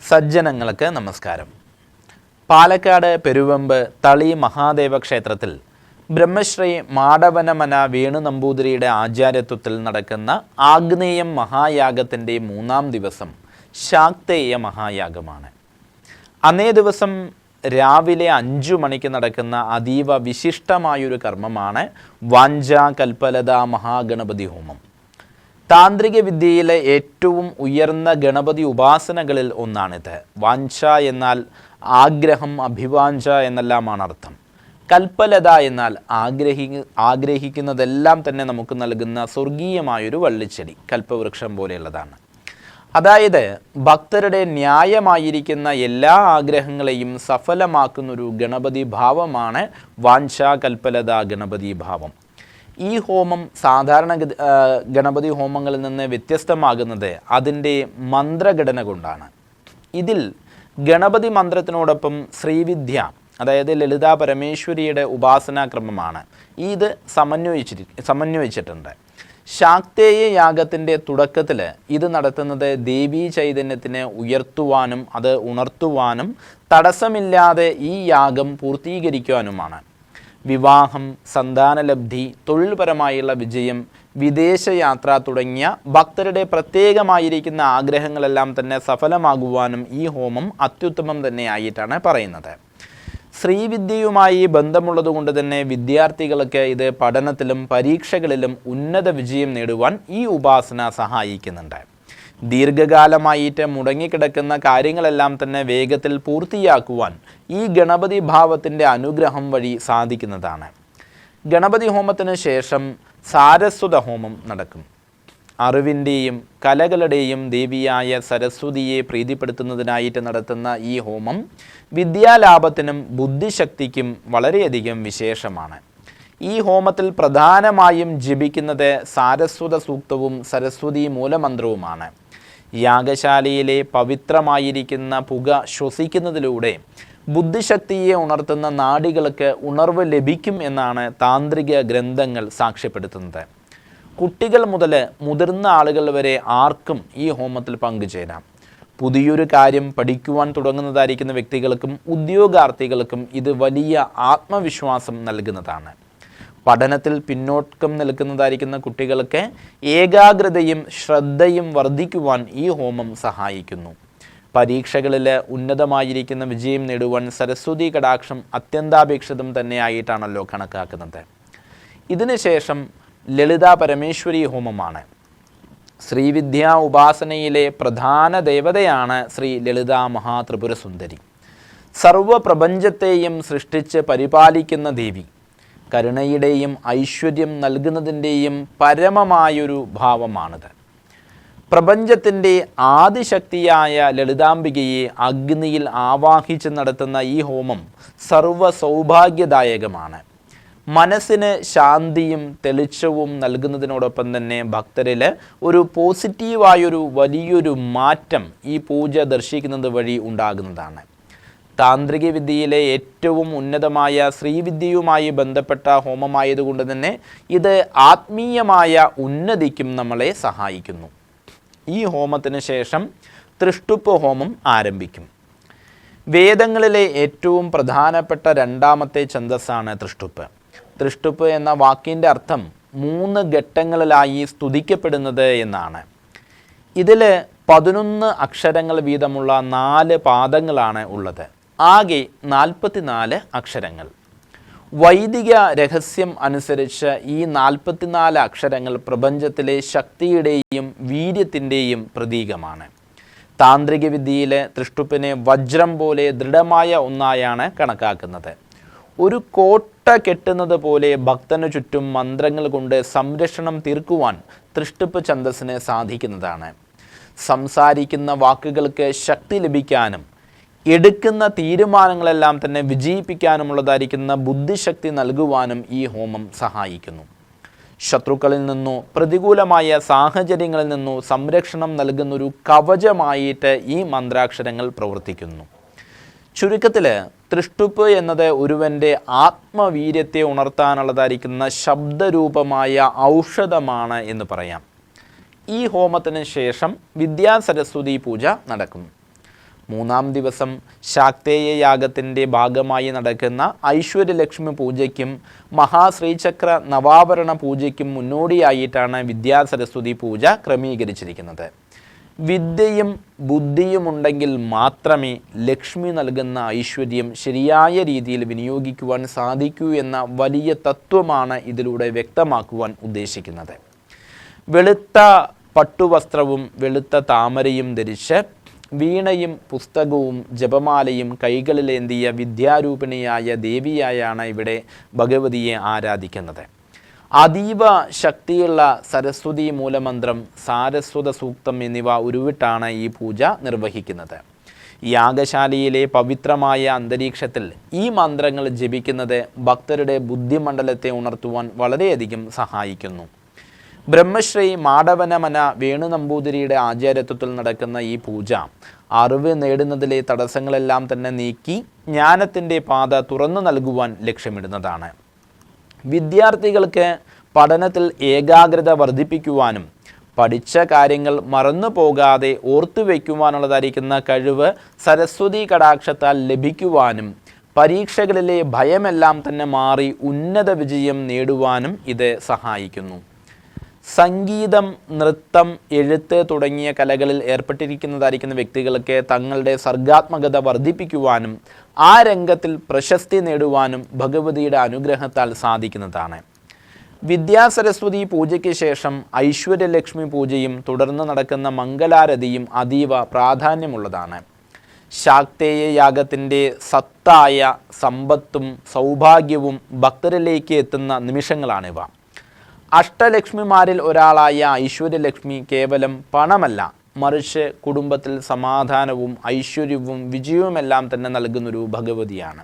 സജ്ജനങ്ങൾക്ക് നമസ്കാരം. പാലക്കാട് പെരുവെമ്പ് തളി മഹാദേവ ക്ഷേത്രത്തിൽ ബ്രഹ്മശ്രീ മാടവനമന വേണു നമ്പൂതിരിയുടെ ആചാര്യത്വത്തിൽ നടക്കുന്ന ആഗ്നേയം മഹായാഗത്തിൻ്റെ 3-ാം ദിവസം ശാക്തേയ മഹായാഗമാണ്. അന്നേ ദിവസം രാവിലെ 5 മണിക്ക് നടക്കുന്ന അതീവ വിശിഷ്ടമായൊരു കർമ്മമാണ് വാഞ്ചാ കൽപ്പലത മഹാഗണപതി ഹോമം. താന്ത്രിക വിദ്യയിലെ ഏറ്റവും ഉയർന്ന ഗണപതി ഉപാസനകളിൽ ഒന്നാണിത്. വാഞ്ച എന്നാൽ ആഗ്രഹം, അഭിവാഞ്ച എന്നെല്ലാമാണ് അർത്ഥം. കൽപ്പലത എന്നാൽ ആഗ്രഹിക്കുന്നതെല്ലാം തന്നെ നമുക്ക് നൽകുന്ന സ്വർഗീയമായൊരു വള്ളിച്ചെടി, കൽപ്പവൃക്ഷം പോലെയുള്ളതാണ്. അതായത് ഭക്തരുടെ ന്യായമായിരിക്കുന്ന എല്ലാ ആഗ്രഹങ്ങളെയും സഫലമാക്കുന്നൊരു ഗണപതി ഭാവമാണ് വാഞ്ച കൽപ്പലത ഗണപതി ഭാവം. ഈ ഹോമം സാധാരണ ഗണപതി ഹോമങ്ങളിൽ നിന്ന് വ്യത്യസ്തമാകുന്നത് അതിൻ്റെ മന്ത്രഘടന കൊണ്ടാണ്. ഇതിൽ ഗണപതി മന്ത്രത്തിനോടൊപ്പം ശ്രീവിദ്യ, അതായത് ലളിതാ പരമേശ്വരിയുടെ ഉപാസനാക്രമമാണ് ഇത് സമന്വയിച്ചിട്ടുണ്ട്. ശാക്തേയ യാഗത്തിൻ്റെ തുടക്കത്തിൽ ഇത് നടത്തുന്നത് ദേവീ ചൈതന്യത്തിനെ ഉയർത്തുവാനും അത് ഉണർത്തുവാനും തടസ്സമില്ലാതെ ഈ യാഗം പൂർത്തീകരിക്കുവാനുമാണ്. വിവാഹം, സന്താനലബ്ധി, തൊഴിൽപരമായുള്ള വിജയം, വിദേശയാത്ര തുടങ്ങിയ ഭക്തരുടെ പ്രത്യേകമായിരിക്കുന്ന ആഗ്രഹങ്ങളെല്ലാം തന്നെ സഫലമാകുവാനും ഈ ഹോമം അത്യുത്തമം തന്നെയായിട്ടാണ് പറയുന്നത്. ശ്രീവിദ്യയുമായി ബന്ധമുള്ളതുകൊണ്ട് തന്നെ വിദ്യാർത്ഥികൾക്ക് ഇത് പഠനത്തിലും പരീക്ഷകളിലും ഉന്നത വിജയം നേടുവാൻ ഈ ഉപാസന സഹായിക്കുന്നുണ്ട്. ദീർഘകാലമായിട്ട് മുടങ്ങിക്കിടക്കുന്ന കാര്യങ്ങളെല്ലാം തന്നെ വേഗത്തിൽ പൂർത്തിയാക്കുവാൻ ഈ ഗണപതി ഭാവത്തിൻ്റെ അനുഗ്രഹം വഴി സാധിക്കുന്നതാണ്. ഗണപതി ഹോമത്തിന് ശേഷം സാരസ്വത ഹോമം നടക്കും. അറിവിൻ്റെയും കലകളുടെയും ദേവിയായ സരസ്വതിയെ പ്രീതിപ്പെടുത്തുന്നതിനായിട്ട് നടത്തുന്ന ഈ ഹോമം വിദ്യാലാഭത്തിനും ബുദ്ധിശക്തിക്കും വളരെയധികം വിശേഷമാണ്. ഈ ഹോമത്തിൽ പ്രധാനമായും ജപിക്കുന്നത് സാരസ്വത സൂക്തവും സരസ്വതി മൂലമന്ത്രവുമാണ്. യാഗശാലയിലെ പവിത്രമായിരിക്കുന്ന പുക ശ്വസിക്കുന്നതിലൂടെ ബുദ്ധിശക്തിയെ ഉണർത്തുന്ന നാഡികൾക്ക് ഉണർവ് ലഭിക്കും എന്നാണ് താന്ത്രിക ഗ്രന്ഥങ്ങൾ സാക്ഷ്യപ്പെടുത്തുന്നത്. കുട്ടികൾ മുതൽ മുതിർന്ന ആളുകൾ വരെ ആർക്കും ഈ ഹോമത്തിൽ പങ്കുചേരാം. പുതിയൊരു കാര്യം പഠിക്കുവാൻ തുടങ്ങുന്നതായിരിക്കുന്ന വ്യക്തികൾക്കും ഉദ്യോഗാർത്ഥികൾക്കും ഇത് വലിയ ആത്മവിശ്വാസം നൽകുന്നതാണ്. പഠനത്തിൽ പിന്നോക്കം നിൽക്കുന്നതായിരിക്കുന്ന കുട്ടികൾക്ക് ഏകാഗ്രതയും ശ്രദ്ധയും വർദ്ധിക്കുവാൻ ഈ ഹോമം സഹായിക്കുന്നു. പരീക്ഷകളിൽ ഉന്നതമായിരിക്കുന്ന വിജയം നേടുവാൻ സരസ്വതി കടാക്ഷം അത്യന്താപേക്ഷിതം തന്നെയായിട്ടാണല്ലോ കണക്കാക്കുന്നത്. ഇതിനുശേഷം ലളിതാ പരമേശ്വരി ഹോമമാണ്. ശ്രീവിദ്യാ ഉപാസനയിലെ പ്രധാന ദേവതയാണ് ശ്രീ ലളിതാ മഹാത്രിപുര സുന്ദരി. സർവപ്രപഞ്ചത്തെയും സൃഷ്ടിച്ച് പരിപാലിക്കുന്ന ദേവി, കരുണയുടെയും ഐശ്വര്യം നൽകുന്നതിൻ്റെയും പരമമായൊരു ഭാവമാണിത്. പ്രപഞ്ചത്തിൻ്റെ ആദിശക്തിയായ ലളിതാംബികയെ അഗ്നിയിൽ ആവാഹിച്ച് നടത്തുന്ന ഈ ഹോമം സർവ സൗഭാഗ്യദായകമാണ്. മനസ്സിന് ശാന്തിയും തെളിച്ചവും നൽകുന്നതിനോടൊപ്പം തന്നെ ഭക്തരിൽ ഒരു പോസിറ്റീവായൊരു വലിയൊരു മാറ്റം ഈ പൂജ ദർശിക്കുന്നത് വഴി ഉണ്ടാകുന്നതാണ്. താന്ത്രിക വിദ്യയിലെ ഏറ്റവും ഉന്നതമായ ശ്രീവിദ്യയുമായി ബന്ധപ്പെട്ട ഹോമമായതുകൊണ്ട് തന്നെ ഇത് ആത്മീയമായ ഉന്നതിക്കും നമ്മളെ സഹായിക്കുന്നു. ഈ ഹോമത്തിന് ശേഷം തൃഷ്ടുപ്പ് ഹോമം ആരംഭിക്കും. വേദങ്ങളിലെ ഏറ്റവും പ്രധാനപ്പെട്ട 2ാമത്തെ ഛന്ദസ്സാണ് തൃഷ്ടുപ്പ്. തൃഷ്ടുപ്പ് എന്ന വാക്കിൻ്റെ അർത്ഥം 3 ഘട്ടങ്ങളിലായി സ്തുതിക്കപ്പെടുന്നത് എന്നാണ്. ഇതിൽ 11 അക്ഷരങ്ങൾ വീതമുള്ള 4 പാദങ്ങളാണ് ഉള്ളത്. ആകെ 44 അക്ഷരങ്ങൾ. വൈദിക രഹസ്യം അനുസരിച്ച് ഈ 44 അക്ഷരങ്ങൾ പ്രപഞ്ചത്തിലെ ശക്തിയുടെയും വീര്യത്തിൻ്റെയും പ്രതീകമാണ്. താന്ത്രിക വിദ്യയിലെ തൃഷ്ടുപ്പിനെ വജ്രം പോലെ ദൃഢമായ ഒന്നായാണ് കണക്കാക്കുന്നത്. ഒരു കോട്ട കെട്ടുന്നത് പോലെ ഭക്തനു ചുറ്റും മന്ത്രങ്ങൾ കൊണ്ട് സംരക്ഷണം തീർക്കുവാൻ തൃഷ്ടുപ്പ് ഛന്ദസ്സിന് സാധിക്കുന്നതാണ്. സംസാരിക്കുന്ന വാക്കുകൾക്ക് ശക്തി ലഭിക്കാനും എടുക്കുന്ന തീരുമാനങ്ങളെല്ലാം തന്നെ വിജയിപ്പിക്കാനുമുള്ളതായിരിക്കുന്ന ബുദ്ധിശക്തി നൽകുവാനും ഈ ഹോമം സഹായിക്കുന്നു. ശത്രുക്കളിൽ നിന്നോ പ്രതികൂലമായ സാഹചര്യങ്ങളിൽ നിന്നോ സംരക്ഷണം നൽകുന്നൊരു കവചമായിട്ട് ഈ മന്ത്രാക്ഷരങ്ങൾ പ്രവർത്തിക്കുന്നു. ചുരുക്കത്തിൽ തൃഷ്ടുപ്പ് എന്നത് ഒരുവൻ്റെ ആത്മവീര്യത്തെ ഉണർത്താനുള്ളതായിരിക്കുന്ന ശബ്ദരൂപമായ ഔഷധമാണ് എന്ന് പറയാം. ഈ ഹോമത്തിന് ശേഷം വിദ്യാസരസ്വതി പൂജ നടക്കുന്നു. മൂന്നാം ദിവസം ശാക്തേയ യാഗത്തിൻ്റെ ഭാഗമായി നടക്കുന്ന ഐശ്വര്യലക്ഷ്മി പൂജയ്ക്കും മഹാശ്രീചക്ര നവാവരണ പൂജയ്ക്കും മുന്നോടിയായിട്ടാണ് വിദ്യാസരസ്വതി പൂജ ക്രമീകരിച്ചിരിക്കുന്നത്. വിദ്യയും ബുദ്ധിയും ഉണ്ടെങ്കിൽ മാത്രമേ ലക്ഷ്മി നൽകുന്ന ഐശ്വര്യം ശരിയായ രീതിയിൽ വിനിയോഗിക്കുവാൻ സാധിക്കൂ എന്ന വലിയ തത്വമാണ് ഇതിലൂടെ വ്യക്തമാക്കുവാൻ ഉദ്ദേശിക്കുന്നത്. വെളുത്ത പട്ടുവസ്ത്രവും വെളുത്ത താമരയും ധരിച്ച് വീണയും പുസ്തകവും ജപമാലയും കൈകളിലേന്തിയ വിദ്യാരൂപിണിയായ ദേവിയായാണ് ഇവിടെ ഭഗവതിയെ ആരാധിക്കുന്നത്. അതീവ ശക്തിയുള്ള സരസ്വതി മൂലമന്ത്രം, സാരസ്വത സൂക്തം എന്നിവ ഉരുവിട്ടാണ് ഈ പൂജ നിർവഹിക്കുന്നത്. യാഗശാലയിലെ പവിത്രമായ അന്തരീക്ഷത്തിൽ ഈ മന്ത്രങ്ങൾ ജപിക്കുന്നത് ഭക്തരുടെ ബുദ്ധിമണ്ഡലത്തെ ഉണർത്തുവാൻ വളരെയധികം സഹായിക്കുന്നു. ബ്രഹ്മശ്രീ മാടവനമന വേണു നമ്പൂതിരിയുടെ ആചാര്യത്വത്തിൽ നടക്കുന്ന ഈ പൂജ അറിവ് നേടുന്നതിലെ തടസ്സങ്ങളെല്ലാം തന്നെ നീക്കി ജ്ഞാനത്തിൻ്റെ പാത തുറന്നു നൽകുവാൻ ലക്ഷ്യമിടുന്നതാണ്. വിദ്യാർത്ഥികൾക്ക് പഠനത്തിൽ ഏകാഗ്രത വർദ്ധിപ്പിക്കുവാനും പഠിച്ച കാര്യങ്ങൾ മറന്നു പോകാതെ ഓർത്തുവയ്ക്കുവാനുള്ളതായിരിക്കുന്ന കഴിവ് സരസ്വതി കടാക്ഷത്താൽ ലഭിക്കുവാനും പരീക്ഷകളിലെ ഭയമെല്ലാം തന്നെ മാറി ഉന്നത വിജയം നേടുവാനും ഇത് സഹായിക്കുന്നു. സംഗീതം, നൃത്തം, എഴുത്ത് തുടങ്ങിയ കലകളിൽ ഏർപ്പെട്ടിരിക്കുന്നതായിരിക്കുന്ന വ്യക്തികൾക്ക് തങ്ങളുടെ സർഗാത്മകത വർദ്ധിപ്പിക്കുവാനും ആ രംഗത്തിൽ പ്രശസ്തി നേടുവാനും ഭഗവതിയുടെ അനുഗ്രഹത്താൽ സാധിക്കുന്നതാണ്. വിദ്യാസരസ്വതി പൂജയ്ക്ക് ശേഷം ഐശ്വര്യലക്ഷ്മി പൂജയും തുടർന്ന് നടക്കുന്ന മംഗലാരതിയും അതീവ പ്രാധാന്യമുള്ളതാണ്. ശാക്തേയ യാഗത്തിൻ്റെ സത്തായ സമ്പത്തും സൗഭാഗ്യവും ഭക്തരിലേക്ക് എത്തുന്ന നിമിഷങ്ങളാണിവ. അഷ്ടലക്ഷ്മിമാരിൽ ഒരാളായ ഐശ്വര്യലക്ഷ്മി കേവലം പണമല്ല, മറിച്ച് കുടുംബത്തിൽ സമാധാനവും ഐശ്വര്യവും വിജയവുമെല്ലാം തന്നെ നൽകുന്നൊരു ഭഗവതിയാണ്.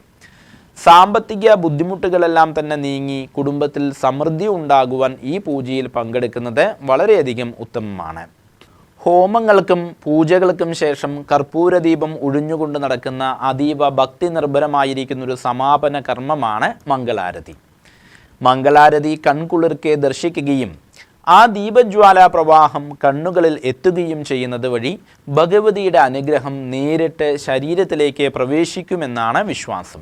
സാമ്പത്തിക ബുദ്ധിമുട്ടുകളെല്ലാം തന്നെ നീങ്ങി കുടുംബത്തിൽ സമൃദ്ധി ഉണ്ടാകുവാൻ ഈ പൂജയിൽ പങ്കെടുക്കുന്നത് വളരെയധികം ഉത്തമമാണ്. ഹോമങ്ങൾക്കും പൂജകൾക്കും ശേഷം കർപ്പൂരദീപം ഒഴിഞ്ഞുകൊണ്ട് നടക്കുന്ന അതീവ ഭക്തി നിർഭരമായിരിക്കുന്നൊരു സമാപന കർമ്മമാണ് മംഗളാരതി. മംഗളാരതി കൺകുളിർക്കെ ദർശിക്കുകയും ആ ദീപജ്വാലാ പ്രവാഹം കണ്ണുകളിൽ എത്തുകയും ചെയ്യുന്നത് വഴി ഭഗവതിയുടെ അനുഗ്രഹം നേരിട്ട് ശരീരത്തിലേക്ക് പ്രവേശിക്കുമെന്നാണ് വിശ്വാസം.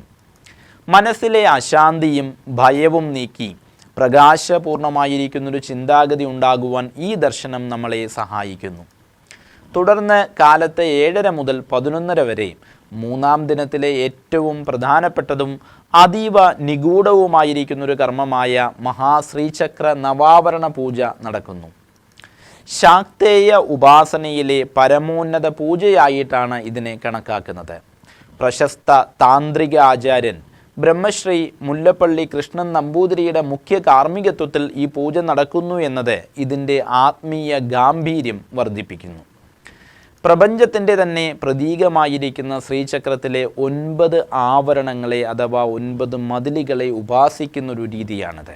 മനസ്സിലെ അശാന്തിയും ഭയവും നീക്കി പ്രകാശപൂർണമായിരിക്കുന്നൊരു ചിന്താഗതി ഉണ്ടാകുവാൻ ഈ ദർശനം നമ്മളെ സഹായിക്കുന്നു. തുടർന്ന് കാലത്ത് 7:30 മുതൽ 11:30 വരെ മൂന്നാം ദിനത്തിലെ ഏറ്റവും പ്രധാനപ്പെട്ടതും അതീവ നിഗൂഢവുമായിരിക്കുന്നൊരു കർമ്മമായ മഹാശ്രീചക്ര നവാവരണ പൂജ നടക്കുന്നു. ശാക്തേയ ഉപാസനയിലെ പരമോന്നത പൂജയായിട്ടാണ് ഇതിനെ കണക്കാക്കുന്നത്. പ്രശസ്ത താന്ത്രിക ആചാര്യൻ ബ്രഹ്മശ്രീ മുല്ലപ്പള്ളി കൃഷ്ണൻ നമ്പൂതിരിയുടെ മുഖ്യ കാർമ്മികത്വത്തിൽ ഈ പൂജ നടക്കുന്നു എന്നത് ഇതിൻ്റെ ആത്മീയ ഗാംഭീര്യം വർദ്ധിപ്പിക്കുന്നു. പ്രപഞ്ചത്തിൻ്റെ തന്നെ പ്രതീകമായിരിക്കുന്ന ശ്രീചക്രത്തിലെ 9 ആവരണങ്ങളെ അഥവാ 9 മതിലുകളെ ഉപാസിക്കുന്നൊരു രീതിയാണിത്.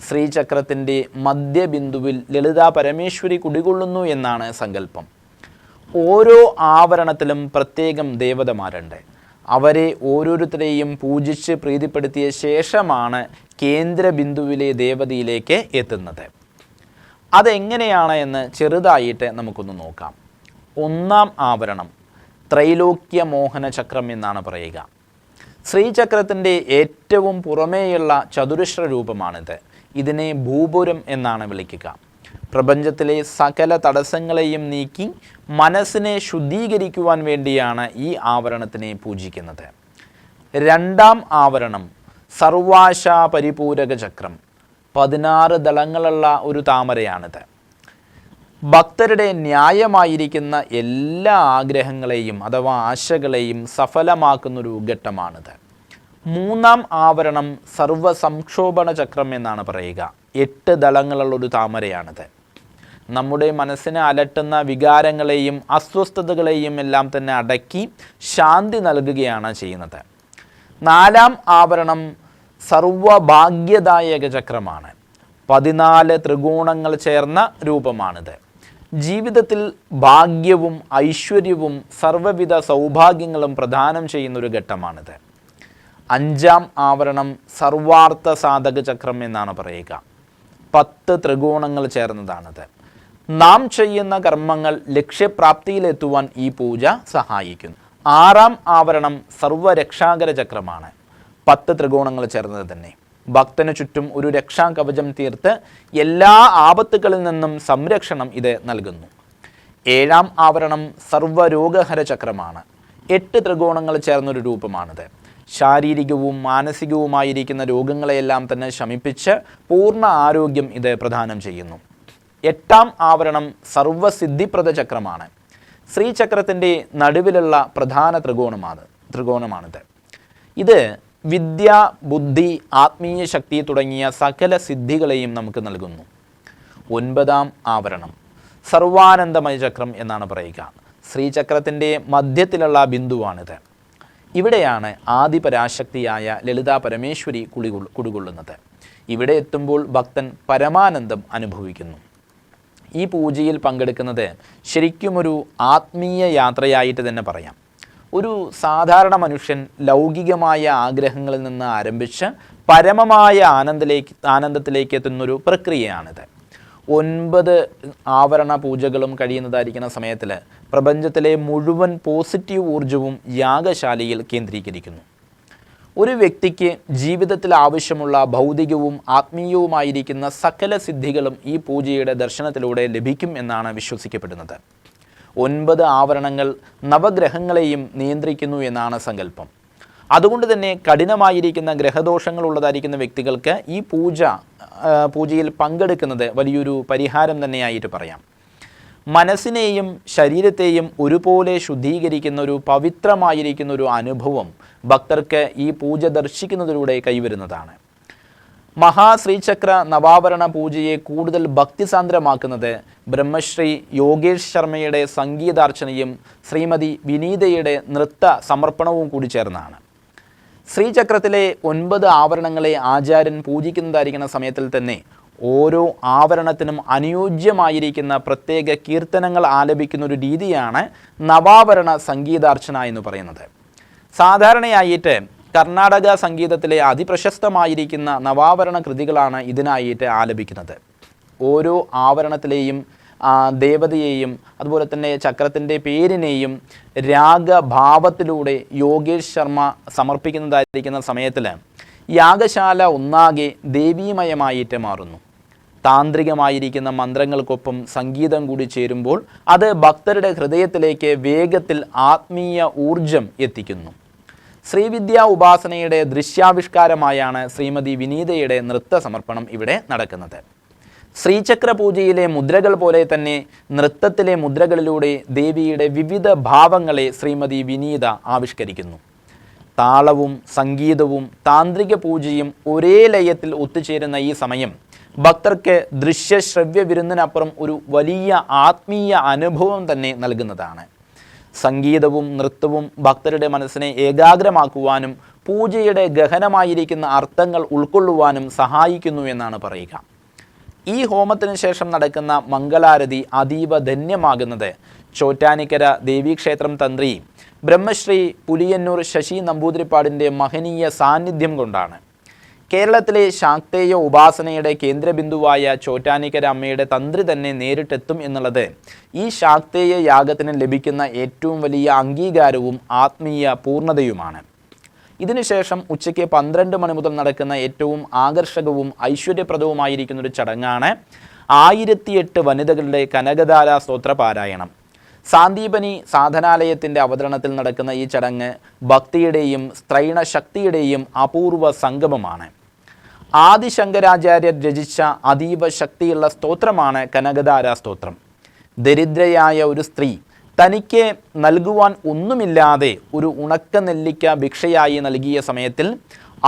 ശ്രീചക്രത്തിൻ്റെ മധ്യബിന്ദുവിൽ ലളിതാ പരമേശ്വരി കുടികൊള്ളുന്നു എന്നാണ് സങ്കല്പം. ഓരോ ആവരണത്തിലും പ്രത്യേകം ദേവതമാരുണ്ട്. അവരെ ഓരോരുത്തരെയും പൂജിച്ച് പ്രീതിപ്പെടുത്തിയ ശേഷമാണ് കേന്ദ്രബിന്ദുവിലെ ദേവതയിലേക്ക് എത്തുന്നത്. അതെങ്ങനെയാണ് എന്ന് ചെറുതായിട്ട് നമുക്കൊന്ന് നോക്കാം. ഒന്നാം ആവരണം ത്രൈലോക്യ മോഹന ചക്രം എന്നാണ് പറയുക. ശ്രീചക്രത്തിൻ്റെ ഏറ്റവും പുറമേയുള്ള ചതുരശ്ര രൂപമാണിത്. ഇതിനെ ഭൂപുരം എന്നാണ് വിളിക്കുക. പ്രപഞ്ചത്തിലെ സകല തടസ്സങ്ങളെയും നീക്കി മനസ്സിനെ ശുദ്ധീകരിക്കുവാൻ വേണ്ടിയാണ് ഈ ആവരണത്തിനെ പൂജിക്കുന്നത്. രണ്ടാം ആവരണം സർവാശ പരിപൂരക ചക്രം. 16 ദളങ്ങളുള്ള ഒരു താമരയാണിത്. ഭക്തരുടെ ന്യായമായിരിക്കുന്ന എല്ലാ ആഗ്രഹങ്ങളെയും അഥവാ ആശകളെയും സഫലമാക്കുന്നൊരു ഘട്ടമാണിത്. മൂന്നാം ആവരണം സർവസംക്ഷോഭണ ചക്രം എന്നാണ് പറയുക. 8 ദളങ്ങളുള്ളൊരു താമരയാണിത്. നമ്മുടെ മനസ്സിനെ അലട്ടുന്ന വികാരങ്ങളെയും അസ്വസ്ഥതകളെയും എല്ലാം തന്നെ അടക്കി ശാന്തി നൽകുകയാണ് ചെയ്യുന്നത്. നാലാം ആവരണം സർവഭാഗ്യദായക ചക്രമാണ്. 14 ത്രികോണങ്ങൾ ചേർന്ന രൂപമാണിത്. ജീവിതത്തിൽ ഭാഗ്യവും ഐശ്വര്യവും സർവ്വവിധ സൗഭാഗ്യങ്ങളും പ്രദാനം ചെയ്യുന്നൊരു ഘട്ടമാണിത്. അഞ്ചാം ആവരണം സർവാർത്ഥ സാധക ചക്രം എന്നാണ് പറയുക. 10 ത്രികോണങ്ങൾ ചേർന്നതാണിത്. നാം ചെയ്യുന്ന കർമ്മങ്ങൾ ലക്ഷ്യപ്രാപ്തിയിലെത്തുവാൻ ഈ പൂജ സഹായിക്കുന്നു. 6-ാം ആവരണം സർവ്വരക്ഷാകര ചക്രമാണ്. 10 ത്രികോണങ്ങൾ ചേർന്നത് തന്നെ. ഭക്തന് ചുറ്റും ഒരു രക്ഷാകവചം തീർത്ത് എല്ലാ ആപത്തുകളിൽ നിന്നും സംരക്ഷണം ഇത് നൽകുന്നു. 7-ാം ആവരണം സർവ്വരോഗഹര ചക്രമാണ്. 8 ത്രികോണങ്ങൾ ചേർന്നൊരു രൂപമാണിത്. ശാരീരികവും മാനസികവുമായിരിക്കുന്ന രോഗങ്ങളെയെല്ലാം തന്നെ ശമിപ്പിച്ച് പൂർണ്ണ ആരോഗ്യം ഇത് പ്രദാനം ചെയ്യുന്നു. 8-ാം ആവരണം സർവ്വസിദ്ധിപ്രദ ചക്രമാണ്. ശ്രീചക്രത്തിൻ്റെ നടുവിലുള്ള പ്രധാന ത്രികോണമാണിത്. ഇത് വിദ്യ, ബുദ്ധി, ആത്മീയ ശക്തി തുടങ്ങിയ സകല സിദ്ധികളെയും നമുക്ക് നൽകുന്നു. 9-ാം ആവരണം സർവാനന്ദമയ ചക്രം എന്നാണ് പറയുക. ശ്രീചക്രത്തിൻ്റെ മധ്യത്തിലുള്ള ബിന്ദുവാണിത്. ഇവിടെയാണ് ആദിപരാശക്തിയായ ലളിതാ പരമേശ്വരി കുടികൊള്ളുന്നത്. ഇവിടെ എത്തുമ്പോൾ ഭക്തൻ പരമാനന്ദം അനുഭവിക്കുന്നു. ഈ പൂജയിൽ പങ്കെടുക്കുന്നത് ശരിക്കുമൊരു ആത്മീയ യാത്രയായിട്ട് തന്നെ പറയാം. ഒരു സാധാരണ മനുഷ്യൻ ലൗകികമായ ആഗ്രഹങ്ങളിൽ നിന്ന് ആരംഭിച്ച് പരമമായ ആനന്ദത്തിലേക്ക് എത്തുന്നൊരു പ്രക്രിയയാണിത്. 9 ആവരണ പൂജകളും കഴിയുന്നതായിരിക്കുന്ന സമയത്തിൽ പ്രപഞ്ചത്തിലെ മുഴുവൻ പോസിറ്റീവ് ഊർജവും യാഗശാലയിൽ കേന്ദ്രീകരിക്കുന്നു. ഒരു വ്യക്തിക്ക് ജീവിതത്തിൽ ആവശ്യമുള്ള ഭൗതികവും ആത്മീയവുമായിരിക്കുന്ന സകല സിദ്ധികളും ഈ പൂജയുടെ ദർശനത്തിലൂടെ ലഭിക്കും എന്നാണ് വിശ്വസിക്കപ്പെടുന്നത്. 9 ആവരണങ്ങൾ നവഗ്രഹങ്ങളെയും നിയന്ത്രിക്കുന്നു എന്നാണ് സങ്കല്പം. അതുകൊണ്ട് തന്നെ കഠിനമായിരിക്കുന്ന ഗ്രഹദോഷങ്ങളുള്ളതായിരിക്കുന്ന വ്യക്തികൾക്ക് ഈ പൂജയിൽ പങ്കെടുക്കുന്നത് വലിയൊരു പരിഹാരം തന്നെയായിട്ട് പറയാം. മനസ്സിനെയും ശരീരത്തെയും ഒരുപോലെ ശുദ്ധീകരിക്കുന്ന ഒരു പവിത്രമായിരിക്കുന്ന ഒരു അനുഭവം ഭക്തർക്ക് ഈ പൂജ ദർശിക്കുന്നതിലൂടെ കൈവരുന്നതാണ്. മഹാശ്രീചക്ര നവാവരണ പൂജയെ കൂടുതൽ ഭക്തിസാന്ദ്രമാക്കുന്നത് ബ്രഹ്മശ്രീ യോഗേഷ് ശർമ്മയുടെ സംഗീതാർച്ചനയും ശ്രീമതി വിനീതയുടെ നൃത്ത സമർപ്പണവും കൂടി ചേർന്നാണ്. ശ്രീചക്രത്തിലെ 9 ആവരണങ്ങളെ ആചാര്യൻ പൂജിക്കുന്നതായിരിക്കുന്ന സമയത്തിൽ തന്നെ ഓരോ ആവരണത്തിനും അനുയോജ്യമായിരിക്കുന്ന പ്രത്യേക കീർത്തനങ്ങൾ ആലപിക്കുന്ന ഒരു രീതിയാണ് നവാവരണ സംഗീതാർച്ചന എന്ന് പറയുന്നത്. സാധാരണയായിട്ട് കർണാടക സംഗീതത്തിലെ അതിപ്രശസ്തമായിരിക്കുന്ന നവാവരണ കൃതികളാണ് ഇതിനായിട്ട് ആലപിക്കുന്നത്. ഓരോ ആവരണത്തിലെയും ദേവതയെയും അതുപോലെ തന്നെ ചക്രത്തിൻ്റെ പേരിനെയും രാഗഭാവത്തിലൂടെ യോഗേഷ് ശർമ്മ സമർപ്പിക്കുന്നതായിരിക്കുന്ന സമയത്തിൽ യാഗശാല ഒന്നാകെ ദേവീമയമായിട്ട് മാറുന്നു. താന്ത്രികമായിരിക്കുന്ന മന്ത്രങ്ങൾക്കൊപ്പം സംഗീതം കൂടി ചേരുമ്പോൾ അത് ഭക്തരുടെ ഹൃദയത്തിലേക്ക് വേഗത്തിൽ ആത്മീയ ഊർജം എത്തിക്കുന്നു. ശ്രീവിദ്യാ ഉപാസനയുടെ ദൃശ്യാവിഷ്കാരമായാണ് ശ്രീമതി വിനീതയുടെ നൃത്ത സമർപ്പണം ഇവിടെ നടക്കുന്നത്. ശ്രീചക്ര പൂജയിലെ മുദ്രകൾ പോലെ തന്നെ നൃത്തത്തിലെ മുദ്രകളിലൂടെ ദേവിയുടെ വിവിധ ഭാവങ്ങളെ ശ്രീമതി വിനീത ആവിഷ്കരിക്കുന്നു. താളവും സംഗീതവും താന്ത്രിക പൂജയും ഒരേ ലയത്തിൽ ഒത്തുചേരുന്ന ഈ സമയം ഭക്തർക്ക് ദൃശ്യശ്രവ്യ വിരുന്നിനപ്പുറം ഒരു വലിയ ആത്മീയ അനുഭവം തന്നെ നൽകുന്നതാണ്. സംഗീതവും നൃത്തവും ഭക്തരുടെ മനസ്സിനെ ഏകാഗ്രമാക്കുവാനും പൂജയുടെ ഗഹനമായിരിക്കുന്ന അർത്ഥങ്ങൾ ഉൾക്കൊള്ളുവാനും സഹായിക്കുന്നു എന്നാണ് പറയുക. ഈ ഹോമത്തിന് ശേഷം നടക്കുന്ന മംഗളാരതി അതീവ ധന്യമാകുന്നത് ചോറ്റാനിക്കര ദേവീക്ഷേത്രം തന്ത്രി ബ്രഹ്മശ്രീ പുലിയന്നൂർ ശശി നമ്പൂതിരിപ്പാടിൻ്റെ മഹനീയ സാന്നിധ്യം കൊണ്ടാണ്. കേരളത്തിലെ ശാക്തേയ ഉപാസനയുടെ കേന്ദ്രബിന്ദുവായ ചോറ്റാനിക്കര അമ്മയുടെ തന്ത്രി തന്നെ നേരിട്ടെത്തും എന്നുള്ളത് ഈ ശാക്തേയ യാഗത്തിന് ലഭിക്കുന്ന ഏറ്റവും വലിയ അംഗീകാരവും ആത്മീയ പൂർണ്ണതയുമാണ്. ഇതിനുശേഷം ഉച്ചയ്ക്ക് 12 മണി മുതൽ നടക്കുന്ന ഏറ്റവും ആകർഷകവും ഐശ്വര്യപ്രദവുമായിരിക്കുന്നൊരു ചടങ്ങാണ് 1008 വനിതകളുടെ കനകധാര സ്തോത്രപാരായണം. സാന്ദീപനി സാധനാലയത്തിൻ്റെ അവതരണത്തിൽ നടക്കുന്ന ഈ ചടങ്ങ് ഭക്തിയുടെയും സ്ത്രൈണശക്തിയുടെയും അപൂർവ സംഗമമാണ്. ആദിശങ്കരാചാര്യർ രചിച്ച അതീവ ശക്തിയുള്ള സ്തോത്രമാണ് കനകധാര സ്തോത്രം. ദരിദ്രയായ ഒരു സ്ത്രീ തനിക്ക് നൽകുവാൻ ഒന്നുമില്ലാതെ ഒരു ഉണക്ക നെല്ലിക്ക ഭിക്ഷയായി നൽകിയ സമയത്തിൽ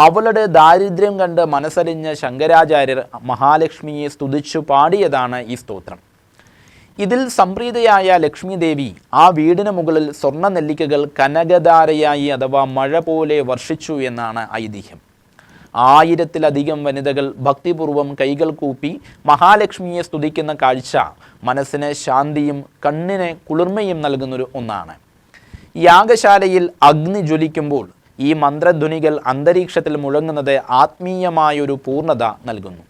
അവളുടെ ദാരിദ്ര്യം കണ്ട് മനസ്സറിഞ്ഞ ശങ്കരാചാര്യർ മഹാലക്ഷ്മിയെ സ്തുതിച്ചു പാടിയതാണ് ഈ സ്തോത്രം. ഇതിൽ സംപ്രീതയായ ലക്ഷ്മി ദേവി ആ വീടിന് മുകളിൽ സ്വർണ്ണ നെല്ലിക്കകൾ കനകധാരയായി അഥവാ മഴ പോലെ വർഷിച്ചു എന്നാണ് ഐതിഹ്യം. 1000-ലധികം വനിതകൾ ഭക്തിപൂർവം കൈകൾ കൂപ്പി മഹാലക്ഷ്മിയെ സ്തുതിക്കുന്ന കാഴ്ച മനസ്സിന് ശാന്തിയും കണ്ണിന് കുളിർമയും നൽകുന്നൊരു ഒന്നാണ്. യാഗശാലയിൽ അഗ്നി ജ്വലിക്കുമ്പോൾ ഈ മന്ത്രധ്വനികൾ അന്തരീക്ഷത്തിൽ മുഴങ്ങുന്നത് ആത്മീയമായൊരു പൂർണ്ണത നൽകുന്നു.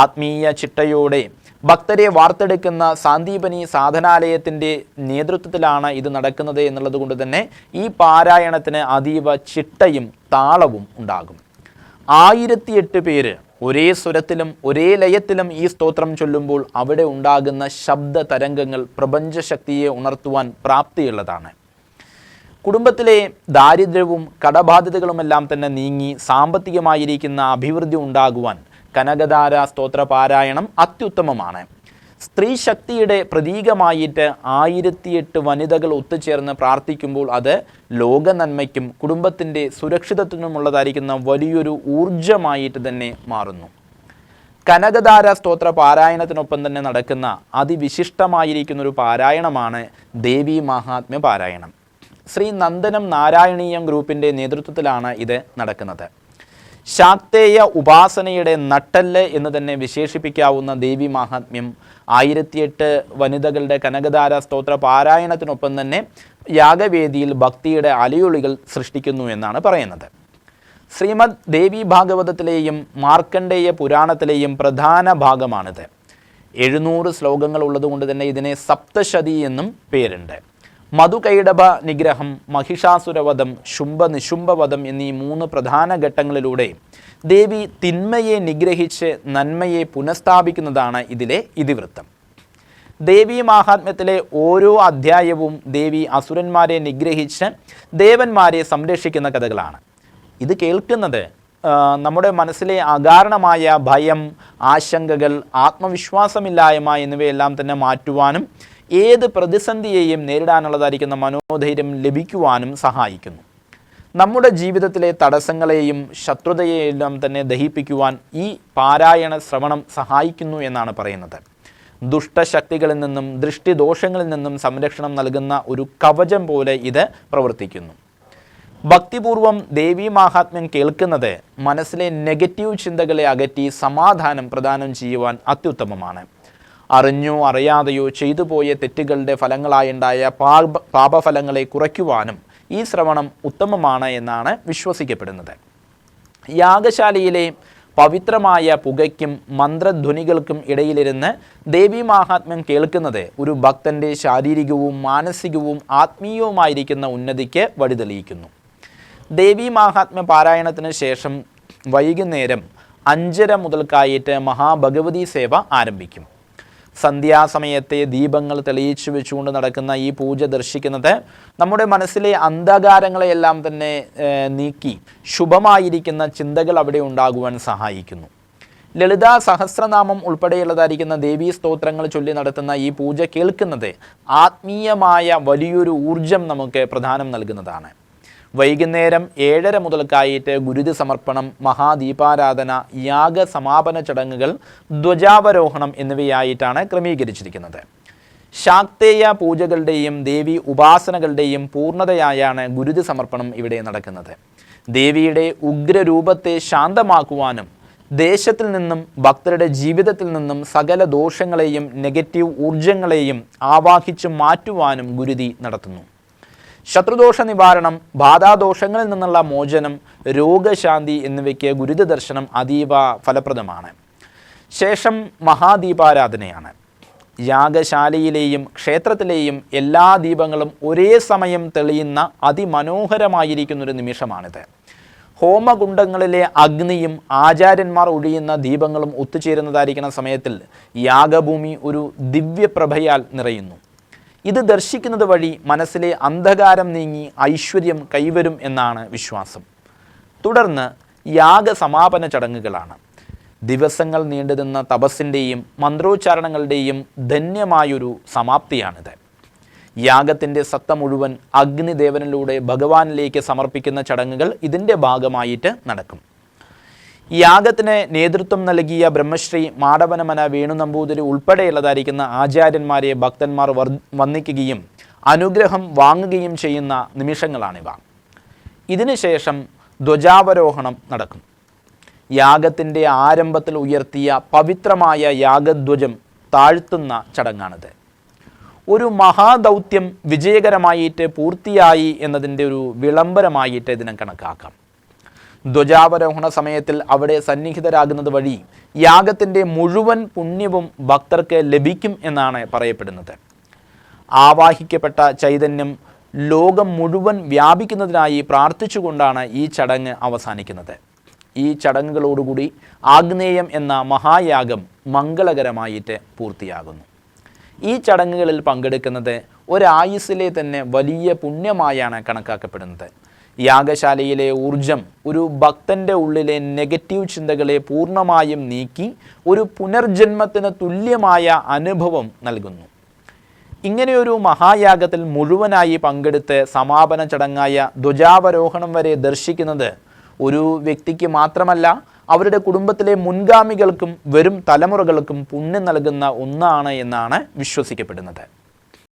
ആത്മീയ ചിട്ടയോടെ ഭക്തരെ വാർത്തെടുക്കുന്ന സാന്ദീപനി സാധനാലയത്തിൻ്റെ നേതൃത്വത്തിലാണ് ഇത് നടക്കുന്നത് എന്നുള്ളത് കൊണ്ട് തന്നെ ഈ പാരായണത്തിന് അതീവ ചിട്ടയും താളവും ഉണ്ടാകും. 1008 പേര് ഒരേ സ്വരത്തിലും ഒരേ ലയത്തിലും ഈ സ്തോത്രം ചൊല്ലുമ്പോൾ അവിടെ ഉണ്ടാകുന്ന ശബ്ദ തരംഗങ്ങൾ പ്രപഞ്ചശക്തിയെ ഉണർത്തുവാൻ പ്രാപ്തിയുള്ളതാണ്. കുടുംബത്തിലെ ദാരിദ്ര്യവും കടബാധ്യതകളുമെല്ലാം തന്നെ നീങ്ങി സാമ്പത്തികമായിരിക്കുന്ന അഭിവൃദ്ധി ഉണ്ടാകുവാൻ കനകധാര സ്തോത്ര പാരായണം അത്യുത്തമമാണ്. സ്ത്രീ ശക്തിയുടെ പ്രതീകമായിട്ട് 1008 വനിതകൾ ഒത്തുചേർന്ന് പ്രാർത്ഥിക്കുമ്പോൾ അത് ലോക നന്മയ്ക്കും കുടുംബത്തിൻ്റെ സുരക്ഷിതത്വത്തിനുമുള്ളതായിരിക്കുന്ന വലിയൊരു ഊർജമായിട്ട് തന്നെ മാറുന്നു. കനകധാര സ്തോത്ര പാരായണത്തിനൊപ്പം തന്നെ നടക്കുന്ന അതിവിശിഷ്ടമായിരിക്കുന്നൊരു പാരായണമാണ് ദേവി മഹാത്മ്യ പാരായണം. ശ്രീ നന്ദനം നാരായണീയം ഗ്രൂപ്പിൻ്റെ നേതൃത്വത്തിലാണ് ഇത് നടക്കുന്നത്. ശാക്തേയ ഉപാസനയുടെ നട്ടെല്ല് എന്ന് തന്നെ വിശേഷിപ്പിക്കാവുന്ന ദേവി മഹാത്മ്യം 1008 വനിതകളുടെ കനകധാര സ്തോത്ര പാരായണത്തിനൊപ്പം തന്നെ യാഗവേദിയിൽ ഭക്തിയുടെ അലയൊളികൾ സൃഷ്ടിക്കുന്നു എന്നാണ് പറയുന്നത്. ശ്രീമദ് ദേവി ഭാഗവതത്തിലെയും മാർക്കണ്ഡേയ പുരാണത്തിലെയും പ്രധാന ഭാഗമാണിത്. 700 ശ്ലോകങ്ങൾ ഉള്ളതുകൊണ്ട് തന്നെ ഇതിനെ സപ്തശതി എന്നും പേരുണ്ട്. മധുകൈടഭ നിഗ്രഹം, മഹിഷാസുരവധം, ശുംഭനിശുംഭവധം എന്നീ 3 പ്രധാന ഘട്ടങ്ങളിലൂടെ ദേവി തിന്മയെ നിഗ്രഹിച്ച് നന്മയെ പുനഃസ്ഥാപിക്കുന്നതാണ് ഇതിലെ ഇതിവൃത്തം. ദേവി മാഹാത്മ്യത്തിലെ ഓരോ അധ്യായവും ദേവി അസുരന്മാരെ നിഗ്രഹിച്ച് ദേവന്മാരെ സംരക്ഷിക്കുന്ന കഥകളാണ്. ഇത് കേൾക്കുന്നത് നമ്മുടെ മനസ്സിലെ അകാരണമായ ഭയം, ആശങ്കകൾ, ആത്മവിശ്വാസമില്ലായ്മ എന്നിവയെല്ലാം തന്നെ മാറ്റുവാനും ഏത് പ്രതിസന്ധിയെയും നേരിടാനുള്ളതായിരിക്കുന്ന മനോധൈര്യം ലഭിക്കുവാനും സഹായിക്കുന്നു. നമ്മുടെ ജീവിതത്തിലെ തടസ്സങ്ങളെയും ശത്രുതയെയെല്ലാം തന്നെ ദഹിപ്പിക്കുവാൻ ഈ പാരായണ ശ്രവണം സഹായിക്കുന്നു എന്നാണ് പറയുന്നത്. ദുഷ്ടശക്തികളിൽ നിന്നും ദൃഷ്ടിദോഷങ്ങളിൽ നിന്നും സംരക്ഷണം നൽകുന്ന ഒരു കവചം പോലെ ഇത് പ്രവർത്തിക്കുന്നു. ഭക്തിപൂർവം ദേവി മാഹാത്മ്യം കേൾക്കുന്നത് മനസ്സിലെ നെഗറ്റീവ് ചിന്തകളെ അകറ്റി സമാധാനം പ്രദാനം ചെയ്യുവാൻ അത്യുത്തമമാണ്. അറിഞ്ഞോ അറിയാതെയോ ചെയ്തു പോയ തെറ്റുകളുടെ ഫലങ്ങളായുണ്ടായ പാപഫലങ്ങളെ കുറയ്ക്കുവാനും ഈ ശ്രവണം ഉത്തമമാണ് എന്നാണ് വിശ്വസിക്കപ്പെടുന്നത്. യാഗശാലയിലെ പവിത്രമായ പുകയ്ക്കും മന്ത്രധ്വനികൾക്കും ഇടയിലിരുന്ന് ദേവി മാഹാത്മ്യം കേൾക്കുന്നത് ഒരു ഭക്തൻ്റെ ശാരീരികവും മാനസികവും ആത്മീയവുമായിരിക്കുന്ന ഉന്നതിക്ക് വഴിതെളിയിക്കുന്നു. ദേവി മാഹാത്മ്യ പാരായണത്തിന് ശേഷം വൈകുന്നേരം 5:30 മുതൽക്കായിട്ട് മഹാഭഗവതി സേവ ആരംഭിക്കും. സന്ധ്യാസമയത്തെ ദീപങ്ങൾ തെളിയിച്ചു വെച്ചുകൊണ്ട് നടക്കുന്ന ഈ പൂജ ദർശിക്കുന്നത് നമ്മുടെ മനസ്സിലെ അന്ധകാരങ്ങളെയെല്ലാം തന്നെ നീക്കി ശുഭമായിരിക്കുന്ന ചിന്തകൾ അവിടെ ഉണ്ടാകുവാൻ സഹായിക്കുന്നു. ലളിതാ സഹസ്രനാമം ഉൾപ്പെടെയുള്ളതായിരിക്കുന്ന ദേവീ സ്തോത്രങ്ങൾ ചൊല്ലി നടത്തുന്ന ഈ പൂജ കേൾക്കുന്നത് ആത്മീയമായ വലിയൊരു ഊർജം നമുക്ക് പ്രദാനം നൽകുന്നതാണ്. വൈകുന്നേരം 7:30 മുതൽക്കായിട്ട് ഗുരുതി സമർപ്പണം, മഹാദീപാരാധന, യാഗസമാപന ചടങ്ങുകൾ, ധ്വജാവരോഹണം എന്നിവയായിട്ടാണ് ക്രമീകരിച്ചിരിക്കുന്നത്. ശാക്തേയ പൂജകളുടെയും ദേവി ഉപാസനകളുടെയും പൂർണ്ണതയായാണ് ഗുരുതി സമർപ്പണം ഇവിടെ നടക്കുന്നത്. ദേവിയുടെ ഉഗ്രരൂപത്തെ ശാന്തമാക്കുവാനും ദേശത്തിൽ നിന്നും ഭക്തരുടെ ജീവിതത്തിൽ നിന്നും സകല ദോഷങ്ങളെയും നെഗറ്റീവ് ഊർജങ്ങളെയും ആവാഹിച്ച് മാറ്റുവാനും ഗുരുതി നടത്തുന്നു. ശത്രുദോഷ നിവാരണം, ബാധാദോഷങ്ങളിൽ നിന്നുള്ള മോചനം, രോഗശാന്തി എന്നിവയ്ക്ക് ഗുരുതി ദർശനം അതീവ ഫലപ്രദമാണ്. ശേഷം മഹാദീപാരാധനയാണ്. യാഗശാലയിലെയും ക്ഷേത്രത്തിലെയും എല്ലാ ദീപങ്ങളും ഒരേ സമയം തെളിയുന്ന അതിമനോഹരമായിരിക്കുന്നൊരു നിമിഷമാണിത്. ഹോമകുണ്ടങ്ങളിലെ അഗ്നിയും ആചാര്യന്മാർ ഒഴിയുന്ന ദീപങ്ങളും ഒത്തുചേരുന്നതായിരിക്കുന്ന സമയത്തിൽ യാഗഭൂമി ഒരു ദിവ്യപ്രഭയാൽ നിറയുന്നു. ഇത് ദർശിക്കുന്നത് വഴി മനസ്സിലെ അന്ധകാരം നീങ്ങി ഐശ്വര്യം കൈവരും എന്നാണ് വിശ്വാസം. തുടർന്ന് യാഗസമാപന ചടങ്ങുകളാണ്. ദിവസങ്ങൾ നീണ്ടുനിന്ന തപസ്സിൻ്റെയും മന്ത്രോച്ചാരണങ്ങളുടെയും ധന്യമായൊരു സമാപ്തിയാണിത്. യാഗത്തിൻ്റെ സത്ത മുഴുവൻ അഗ്നിദേവനിലൂടെ ഭഗവാനിലേക്ക് സമർപ്പിക്കുന്ന ചടങ്ങുകൾ ഇതിൻ്റെ ഭാഗമായിട്ട് നടക്കും. യാഗത്തിന് നേതൃത്വം നൽകിയ ബ്രഹ്മശ്രീ മാടവനമന വേണു നമ്പൂതിരി ഉൾപ്പെടെയുള്ളതായിരിക്കുന്ന ആചാര്യന്മാരെ ഭക്തന്മാർ വന്ദിക്കുകയും അനുഗ്രഹം വാങ്ങുകയും ചെയ്യുന്ന നിമിഷങ്ങളാണിവ. ഇതിനുശേഷം ധ്വജാവരോഹണം നടക്കും. യാഗത്തിൻ്റെ ആരംഭത്തിൽ ഉയർത്തിയ പവിത്രമായ യാഗധ്വജം താഴ്ത്തുന്ന ചടങ്ങാണിത്. ഒരു മഹാദൗത്യം വിജയകരമായിട്ട് പൂർത്തിയായി എന്നതിൻ്റെ ഒരു വിളംബരമായിട്ട് ഇതിനെ കണക്കാക്കാം. ധ്വജാവരോഹണ സമയത്തിൽ അവിടെ സന്നിഹിതരാകുന്നത് വഴി യാഗത്തിൻ്റെ മുഴുവൻ പുണ്യവും ഭക്തർക്ക് ലഭിക്കും എന്നാണ് പറയപ്പെടുന്നത്. ആവാഹിക്കപ്പെട്ട ചൈതന്യം ലോകം മുഴുവൻ വ്യാപിക്കുന്നതിനായി പ്രാർത്ഥിച്ചുകൊണ്ടാണ് ഈ ചടങ്ങ് അവസാനിക്കുന്നത്. ഈ ചടങ്ങുകളോടുകൂടി ആഗ്നേയം എന്ന മഹായാഗം മംഗളകരമായിട്ട് പൂർത്തിയാകുന്നു. ഈ ചടങ്ങുകളിൽ പങ്കെടുക്കുന്നത് ഒരായുസ്സിലെ തന്നെ വലിയ പുണ്യമായാണ് കണക്കാക്കപ്പെടുന്നത്. യാഗശാലയിലെ ഊർജം ഒരു ഭക്തൻ്റെ ഉള്ളിലെ നെഗറ്റീവ് ചിന്തകളെ പൂർണ്ണമായും നീക്കി ഒരു പുനർജന്മത്തിന് തുല്യമായ അനുഭവം നൽകുന്നു. ഇങ്ങനെയൊരു മഹായാഗത്തിൽ മുഴുവനായി പങ്കെടുത്ത് സമാപന ചടങ്ങായ ധ്വജാവരോഹണം വരെ ദർശിക്കുന്നത് ഒരു വ്യക്തിക്ക് മാത്രമല്ല, അവരുടെ കുടുംബത്തിലെ മുൻഗാമികൾക്കും വരും തലമുറകൾക്കും പുണ്യം നൽകുന്ന ഒന്നാണ് എന്നാണ് വിശ്വസിക്കപ്പെടുന്നത്.